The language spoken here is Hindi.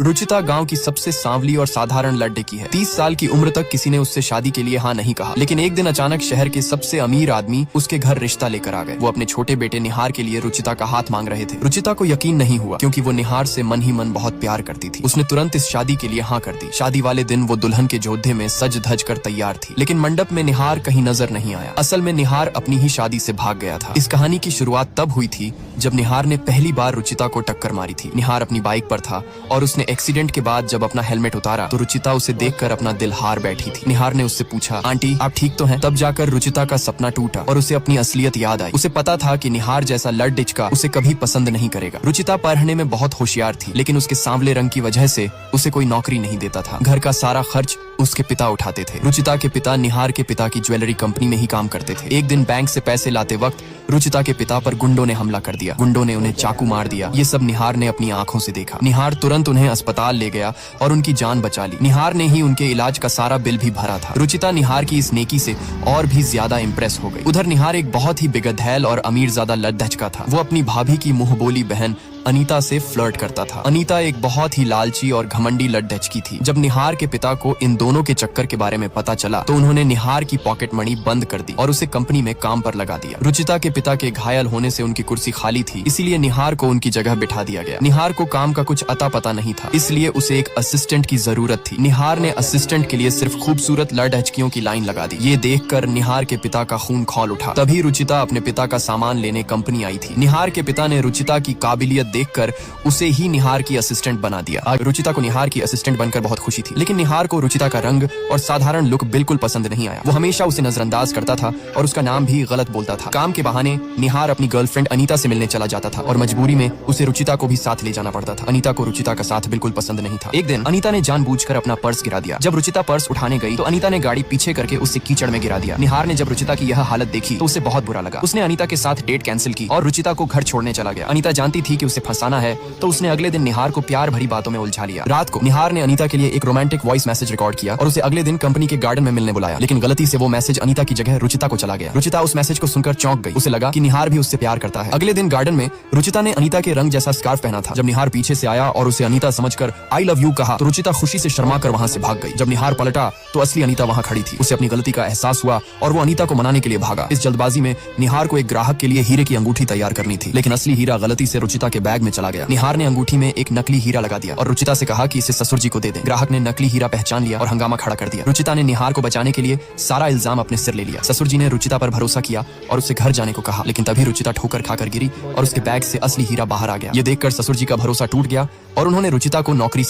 रुचिता गांव की सबसे सांवली और साधारण लड़के की है। 30 साल की उम्र तक किसी ने उससे शादी के लिए हाँ नहीं कहा, लेकिन एक दिन अचानक शहर के सबसे अमीर आदमी उसके घर रिश्ता लेकर आ गए। वो अपने छोटे बेटे निहार के लिए रुचिता का हाथ मांग रहे थे। रुचिता को यकीन नहीं हुआ, क्योंकि वो निहार से मन ही मन बहुत प्यार करती थी। उसने तुरंत इस शादी के लिए हाँ कर दी। शादी वाले दिन वो दुल्हन के जोधे में सज धज कर तैयार थी, लेकिन मंडप में निहार कहीं नजर नहीं आया। असल में निहार अपनी ही शादी से भाग गया था। इस कहानी की शुरुआत तब हुई थी जब निहार ने पहली बार रुचिता को टक्कर मारी थी। निहार अपनी बाइक पर था और उसने एक्सीडेंट के बाद जब अपना हेलमेट उतारा तो रुचिता उसे देखकर अपना दिल हार बैठी थी। निहार ने उससे पूछा, आंटी आप ठीक तो हैं? तब जाकर रुचिता का सपना टूटा और उसे अपनी असलियत याद आई। उसे पता था कि निहार जैसा लड़ डिचका उसे कभी पसंद नहीं करेगा। रुचिता पढ़ने में बहुत होशियार थी, लेकिन उसके सांवले रंग की वजह से उसे कोई नौकरी नहीं देता था। घर का सारा खर्च उसके पिता उठाते थे। रुचिता के पिता निहार के पिता की ज्वेलरी कंपनी में ही काम करते थे। एक दिन बैंक से पैसे लाते वक्त रुचिता के पिता पर गुंडों ने हमला कर दिया। गुंडों ने उन्हें चाकू मार दिया। ये सब निहार ने अपनी आंखों से देखा। निहार तुरंत उन्हें अस्पताल ले गया और उनकी जान बचा ली। निहार ने ही उनके इलाज का सारा बिल भी भरा था। रुचिता निहार की इस नेकी से और भी ज्यादा इम्प्रेस हो गई। उधर निहार एक बहुत ही बेगधैल और अमीरजादा लद्दच का था। वो अपनी भाभी की मुंहबोली बहन अनीता से फ्लर्ट करता था। अनीता एक बहुत ही लालची और घमंडी लड़की थी। जब निहार के पिता को इन दोनों के चक्कर के बारे में पता चला तो उन्होंने निहार की पॉकेट मनी बंद कर दी और उसे कंपनी में काम पर लगा दिया। रुचिता के पिता के घायल होने से उनकी कुर्सी खाली थी, इसीलिए निहार को उनकी जगह बिठा दिया गया। निहार को काम का कुछ अता पता नहीं था, इसलिए उसे एक असिस्टेंट की जरूरत थी। निहार ने असिस्टेंट के लिए सिर्फ खूबसूरत लड़कियों की लाइन लगा दी। ये देखकर निहार के पिता का खून खौल उठा। तभी रुचिता अपने पिता का सामान लेने कंपनी आई थी। निहार के पिता ने रुचिता की काबिलियत देखकर उसे ही निहार की असिस्टेंट बना दिया। रुचिता को निहार की असिस्टेंट बनकर बहुत खुशी थी, लेकिन निहार को रुचिता का रंग और साधारण लुक बिल्कुल पसंद नहीं आया। वो हमेशा उसे नजरअंदाज करता था और उसका नाम भी गलत बोलता था। काम के बहाने निहार अपनी गर्लफ्रेंड अनीता से मिलने चला जाता था और मजबूरी में उसे रुचिता को भी साथ ले जाना पड़ता था। अनीता को रुचिता का साथ बिल्कुल पसंद नहीं था। एक दिन अनीता ने जानबूझकर अपना पर्स गिरा दिया। जब रुचिता पर्स उठाने गई तो अनीता ने गाड़ी पीछे करके उससे कीचड़ में गिरा दिया। निहार ने जब रुचिता की यह हालत देखी तो उसे बहुत बुरा लगा। उसने अनीता के साथ डेट कैंसिल की और रुचिता को घर छोड़ने चला गया। अनीता जानती थी कि उसे फंसाना है, तो उसने अगले दिन निहार को प्यार भरी बातों में उलझा लिया। रात को निहार ने अनीता के लिए एक रोमांटिक वॉइस मैसेज रिकॉर्ड किया और उसे अगले दिन कंपनी के गार्डन में मिलने बुलाया, लेकिन गलती से वो मैसेज अनीता की जगह रुचिता को चला गया। रुचिता उस मैसेज को सुनकर चौंक गई। उसे लगा कि निहार भी उससे प्यार करता है। अगले दिन गार्डन में रुचिता ने अनीता के रंग जैसा स्कार्फ पहना था। जब निहार पीछे से आया और उसे अनीता समझकर आई लव यू कहा तो रुचिता खुशी से शर्मा कर वहां से भाग गई। जब निहार पलटा तो असली अनीता वहां खड़ी थी। उसे अपनी गलती का एहसास हुआ और वो अनीता को मनाने के लिए भागा। इस जल्दबाजी में निहार को एक ग्राहक के लिए हीरे की अंगूठी तैयार करनी थी, लेकिन असली हीरा गलती से रुचिता के बैग में चला गया। निहार ने अंगूठी में एक नकली हीरा लगा दिया और रुचिता से कहा कि इसे ससुर जी को दे दें। ग्राहक ने नकली हीरा पहचान लिया और हंगामा खड़ा कर दिया। रुचिता ने निहार को बचाने के लिए सारा इल्जाम अपने सिर ले लिया। ससुर जी ने रुचिता पर भरोसा किया और उसे घर जाने को कहा, लेकिन तभी रुचिता ठोकर खाकर गिरी और उसके बैग से असली हीरा बाहर आ गया। ये देखकर ससुर जी का भरोसा टूट गया और उन्होंने रुचिता को नौकरी से